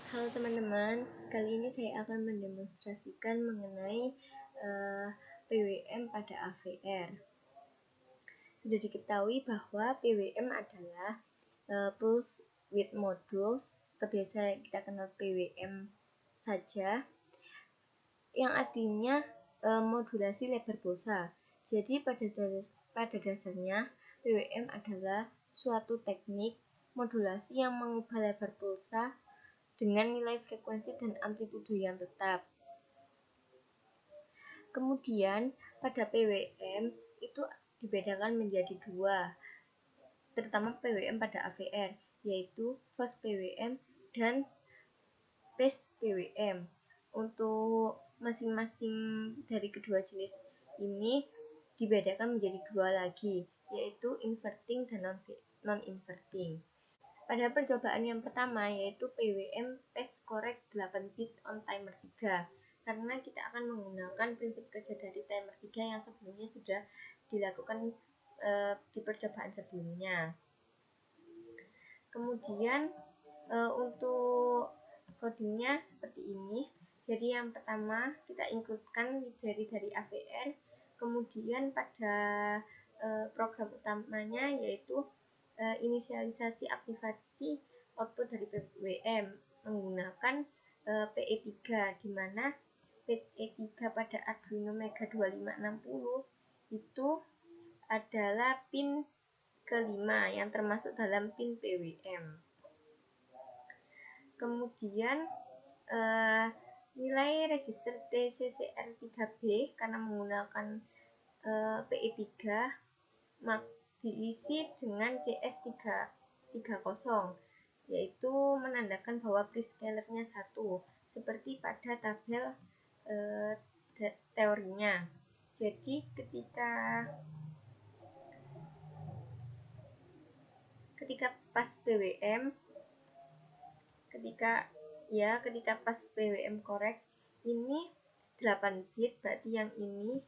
Halo teman-teman, kali ini saya akan mendemonstrasikan mengenai PWM pada AVR. Sudah diketahui bahwa PWM adalah Pulse Width Modules, atau biasa kita kenal PWM saja, yang artinya modulasi lebar pulsa. Jadi pada dasarnya PWM adalah suatu teknik modulasi yang mengubah lebar pulsa dengan nilai frekuensi dan amplitudo yang tetap. Kemudian pada PWM itu dibedakan menjadi dua, terutama PWM pada AVR, yaitu Fast PWM dan Phase PWM. Untuk masing-masing dari kedua jenis ini dibedakan menjadi dua lagi, yaitu inverting dan non-inverting. Pada percobaan yang pertama, yaitu PWM Phase Correct 8 bit on timer 3, karena kita akan menggunakan prinsip kerja dari timer 3 yang sebelumnya sudah dilakukan di percobaan sebelumnya. Kemudian untuk codingnya seperti ini. Jadi yang pertama kita includekan library dari AVR, kemudian pada program utamanya yaitu inisialisasi aktivasi output dari PWM menggunakan PE3, di mana PE3 pada Arduino Mega 2560 itu adalah pin kelima yang termasuk dalam pin PWM. Kemudian nilai register TCCR3B karena menggunakan PE3 diisi dengan CS330, yaitu menandakan bahwa prescalernya 1 seperti pada tabel teorinya. Jadi ketika pas PWM ketika pas PWM correct ini 8 bit, berarti yang ini,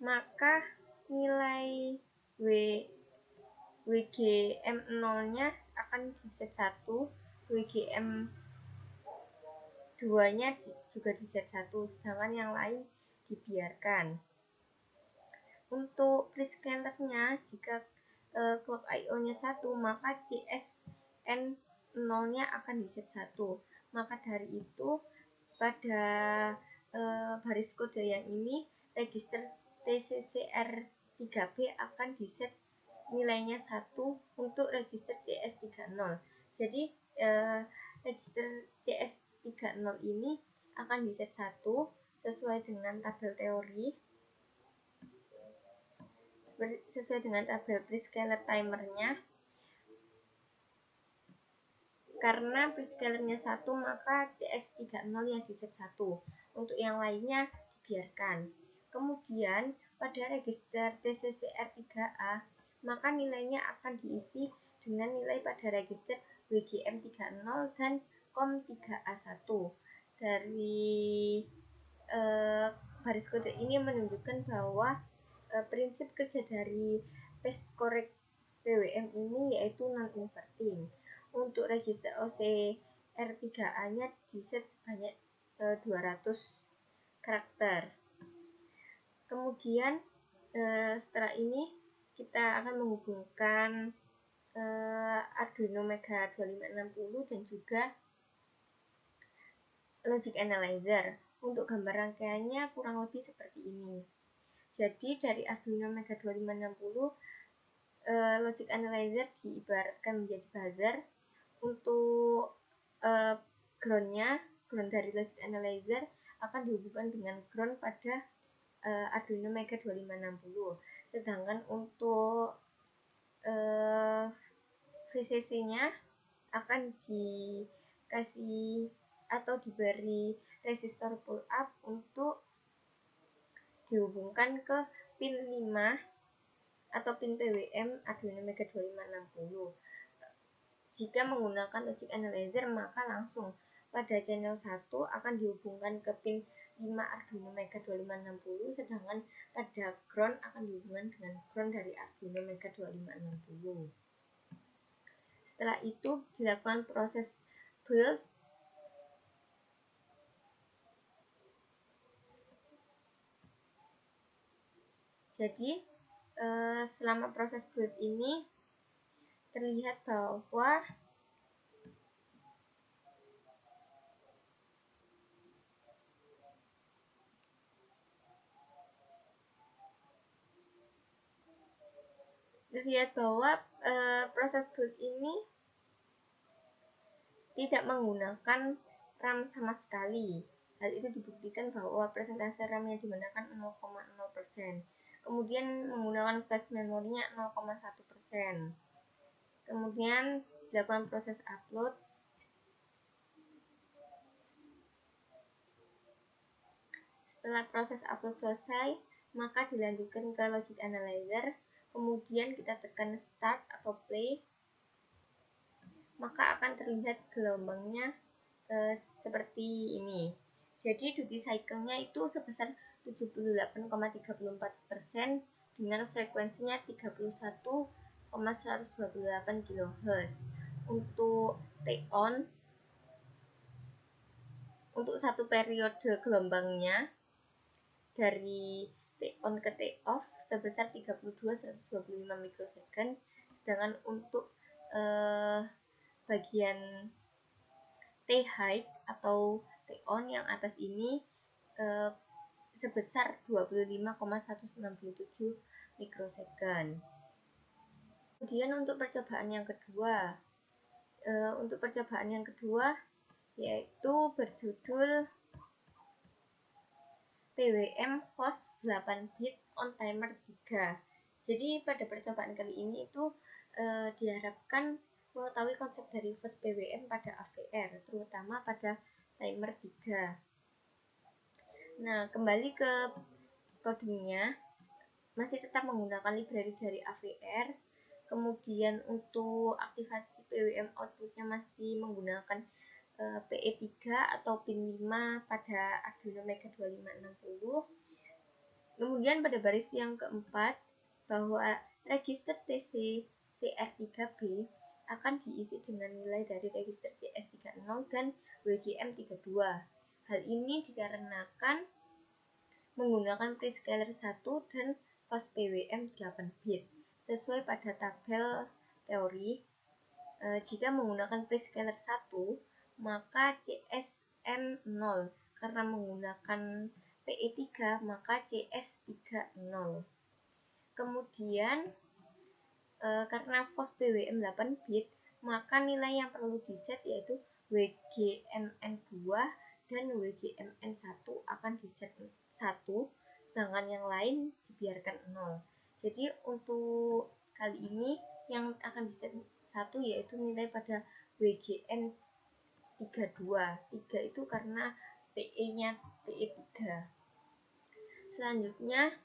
maka nilai WGM0 nya akan diset 1, WGM 2 nya juga diset 1, sedangkan yang lain dibiarkan. Untuk prescalernya, jika clock IO nya 1, maka CSN0 nya akan diset 1. Maka dari itu pada baris kode yang ini register TCCR3B akan diset nilainya 1 untuk register CS30. Jadi register CS30 ini akan diset 1 sesuai dengan tabel teori, sesuai dengan tabel prescaler timernya. Karena prescalernya 1, maka CS30 yang diset 1. Untuk yang lainnya dibiarkan. Kemudian pada register TCCR3A, maka nilainya akan diisi dengan nilai pada register WGM30 dan COM3A1. Dari baris kode ini menunjukkan bahwa prinsip kerja dari phase correct PWM ini yaitu non-inverting. Untuk register OCR3A nya diset sebanyak 200 karakter. Kemudian setelah ini kita akan menghubungkan Arduino Mega 2560 dan juga Logic Analyzer. Untuk gambar rangkaiannya kurang lebih seperti ini. Jadi dari Arduino Mega 2560, Logic Analyzer diibaratkan menjadi buzzer. Untuk ground dari Logic Analyzer akan dihubungkan dengan ground pada Arduino Mega 2560. Sedangkan untuk VCC-nya akan dikasih atau diberi resistor pull up untuk dihubungkan ke pin 5 atau pin PWM Arduino Mega 2560. Jika menggunakan Logic Analyzer, maka langsung pada channel 1 akan dihubungkan ke pin 5 Arduino Mega 2560, sedangkan pada ground akan dihubungkan dengan ground dari Arduino Mega 2560. Setelah itu dilakukan proses build. Jadi selama proses build ini terlihat bahwa proses build ini tidak menggunakan RAM sama sekali. Hal itu dibuktikan bahwa persentase RAM yang digunakan 0,0%. Kemudian menggunakan flash memorinya 0,1%. Kemudian dilakukan proses upload. Setelah proses upload selesai, maka dilanjutkan ke logic analyzer. Kemudian kita tekan start atau play, maka akan terlihat gelombangnya seperti ini. Jadi duty cycle-nya itu sebesar 78,34% dengan frekuensinya 31,128 kHz. Untuk T-on, untuk satu periode gelombangnya dari T-on ke T-off sebesar 32,125 mikrosecond, sedangkan untuk bagian T-high atau T-on yang atas ini sebesar 25,167 mikrosecond. Kemudian untuk percobaan yang kedua, yaitu berjudul PWM FOS 8 bit on timer 3. Jadi pada percobaan kali ini itu diharapkan mengetahui konsep dari FOS PWM pada AVR, terutama pada timer 3. Nah, kembali ke codingnya, masih tetap menggunakan library dari AVR. Kemudian untuk aktivasi PWM outputnya masih menggunakan PE3 atau pin 5 pada Arduino Mega 2560. Kemudian pada baris yang keempat, bahwa register TC CR3B akan diisi dengan nilai dari register CS30 dan WGM32. Hal ini dikarenakan menggunakan prescaler 1 dan fast PWM 8 bit. Sesuai pada tabel teori, jika menggunakan prescaler 1, maka CSM0. Karena menggunakan PE3, maka CS30. Kemudian karena FOS PWM 8 bit, maka nilai yang perlu diset yaitu WGMN2 dan WGMN1 akan diset 1, sedangkan yang lain dibiarkan 0. Jadi untuk kali ini yang akan diset 1 yaitu nilai pada WGN32. 3 itu karena PE-nya PE3. Selanjutnya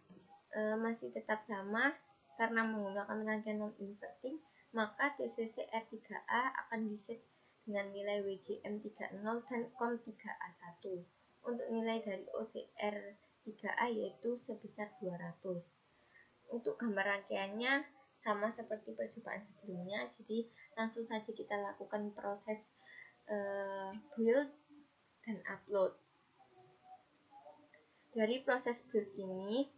masih tetap sama karena menggunakan rangkaian non-inverting, maka TCCR3A akan diset dengan nilai WGM30 dan COM3A1. Untuk nilai dari OCR3A yaitu sebesar 200. Untuk gambar rangkaiannya sama seperti percobaan sebelumnya, jadi langsung saja kita lakukan proses build dan upload. Dari proses build ini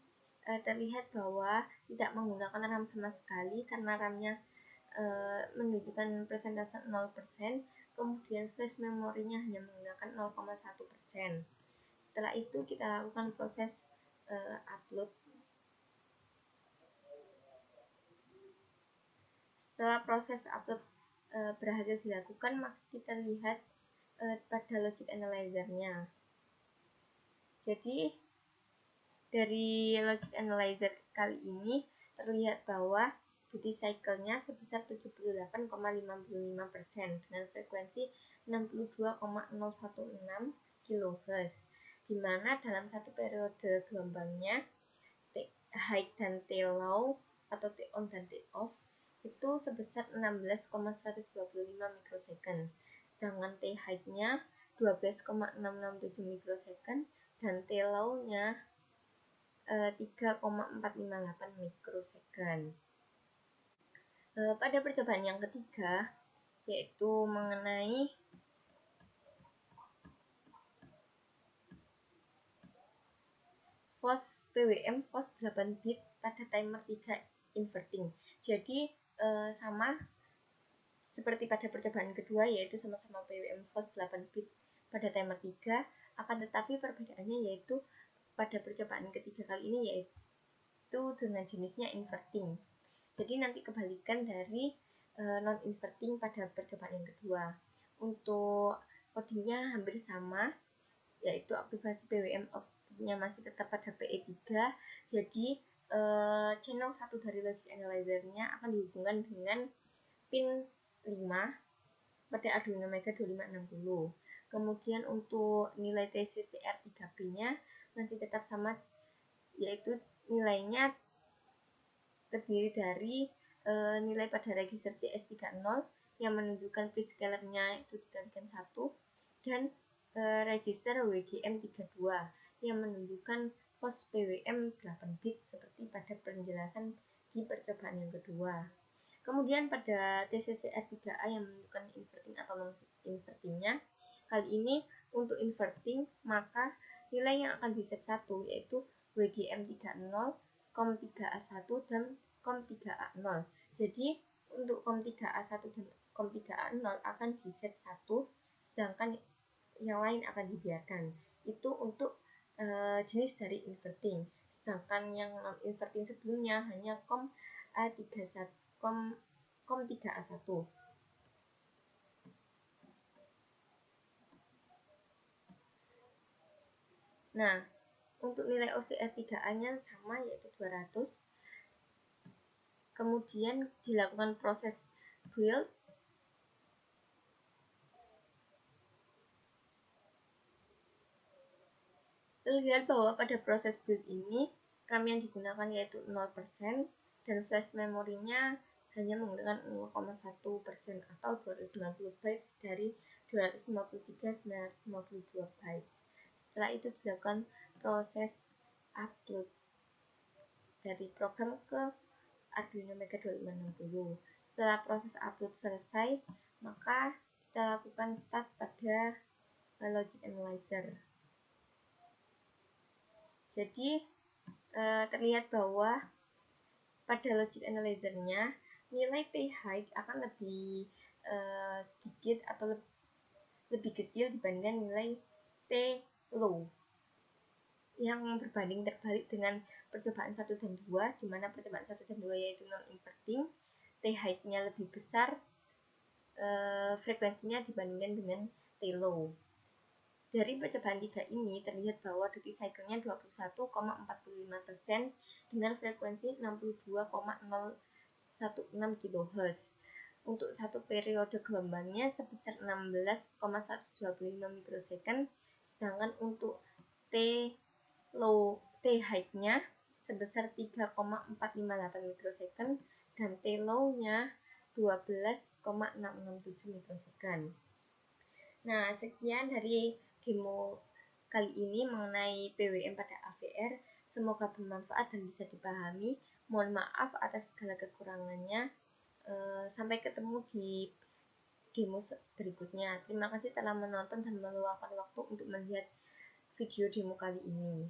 terlihat bahwa tidak menggunakan RAM sama sekali karena RAM-nya menunjukkan persentase 0%, kemudian flash memorinya hanya menggunakan 0,1%. Setelah itu kita lakukan proses upload. Setelah proses upload berhasil dilakukan, maka kita lihat pada logic analyzer-nya. Jadi dari logic analyzer kali ini terlihat bahwa duty cycle-nya sebesar 78,55% dengan frekuensi 62,016 kHz, di mana dalam satu periode gelombangnya T-high dan T-low atau T-on dan T-off itu sebesar 16,125 mikrosecond, sedangkan T-high-nya 12,667 mikrosecond dan T-low-nya 3,458 mikrosecond. Pada percobaan yang ketiga, yaitu mengenai PWM FOS 8 bit pada timer 3 inverting. Jadi sama seperti pada percobaan kedua, yaitu sama-sama PWM FOS 8 bit pada timer 3, akan tetapi perbedaannya yaitu pada percobaan ketiga kali ini yaitu dengan jenisnya inverting. Jadi nanti kebalikan dari non-inverting pada percobaan yang kedua. Untuk codingnya hampir sama, yaitu aktivasi PWM outputnya masih tetap pada PE3. Jadi channel 1 dari logic analyzer-nya akan dihubungkan dengan pin 5 pada Arduino Mega 2560. Kemudian untuk nilai TCCR 3B-nya masih tetap sama, yaitu nilainya terdiri dari nilai pada register CS30 yang menunjukkan prescalernya itu dikalikan 1 dan register WGM32 yang menunjukkan FOS PWM 8 bit seperti pada penjelasan di percobaan yang kedua. Kemudian pada TCCR3A yang menunjukkan inverting atau non-invertingnya, kali ini untuk inverting maka nilai yang akan diset 1 yaitu WGM30, COM3A1 dan COM3A0. Jadi untuk COM3A1 dan COM3A0 akan diset 1, sedangkan yang lain akan dibiarkan. Itu untuk jenis dari inverting. Sedangkan yang non inverting sebelumnya hanya COM3A1. Nah, untuk nilai OCR 3A-nya sama, yaitu 200. Kemudian dilakukan proses build. Lihat bahwa pada proses build ini RAM yang digunakan yaitu 0% dan flash memorinya hanya menggunakan 0,1% atau 290 bytes dari 253.952 bytes. Setelah itu dilakukan proses upload dari program ke Arduino Mega 2560. Setelah proses upload selesai, maka kita lakukan start pada logic analyzer. Jadi terlihat bahwa pada logic analyzer-nya nilai T high akan lebih sedikit atau lebih kecil dibandingkan nilai T low, yang berbanding terbalik dengan percobaan 1 dan 2, di mana percobaan 1 dan 2 yaitu non-inverting, T high-nya lebih besar frekuensinya dibandingkan dengan T low. Dari percobaan 3 ini terlihat bahwa duty cycle-nya 21,45% dengan frekuensi 62,016 kHz. Untuk satu periode gelombangnya sebesar 16,125 mikrosecond, sedangkan untuk T high-nya sebesar 3,458 mikrosecond dan T low-nya 12,667 mikrosecond. Nah, sekian dari demo kali ini mengenai PWM pada AVR. Semoga bermanfaat dan bisa dipahami. Mohon maaf atas segala kekurangannya. Sampai ketemu di demo berikutnya. Terima kasih telah menonton dan meluangkan waktu untuk melihat video demo kali ini.